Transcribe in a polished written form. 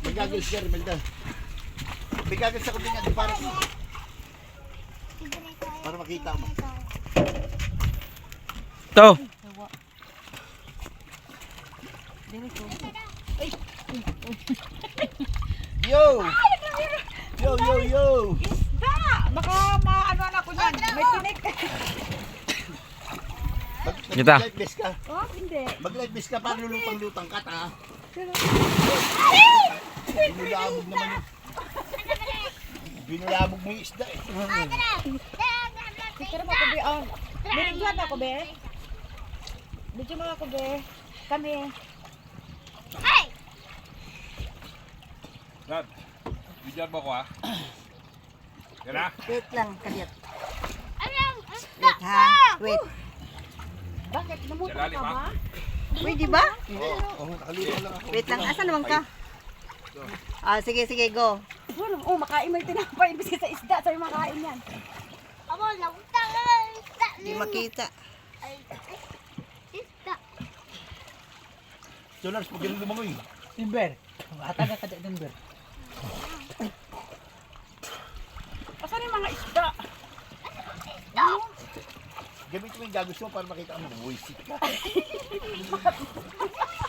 Magagawin siya, Rimelda. Bigagawin sa kundi nga, para makita mo. Ito. Yo! Yo, yo, yo! Isda! Baka maano ako niyan. May tinik. Kita. Mag-live base ka. Oh, hindi. Mag-live base ka para lulutang-lutang ka, ta. Binulabog naman yun. Binulabog mo yung isda eh. Picture mo ako, be. Oh. Binigyan ako, be. Video mo ako, be. Kami. Dad, bigyan mo ko ha. Yan na. Wait lang, kadyat. Wait ha, wait. Bakit? Namuto Sa lalim, ka ha? ba? Pwede ba? Oo, nakaluto lang ako. Wait lang, asan naman ka? Ah, sige, sige, go. Bueno, oh, makain mo yung tinapay. Imbis ka sa isda, sa'yo makain yan. Hindi makita. Jonars, pag ganun lumangoy. Timber. Ataga ka dyan, Timber. Asan yung mga isda? Gamitin mo yung gagawin mo para makita mo. Buwisit ka.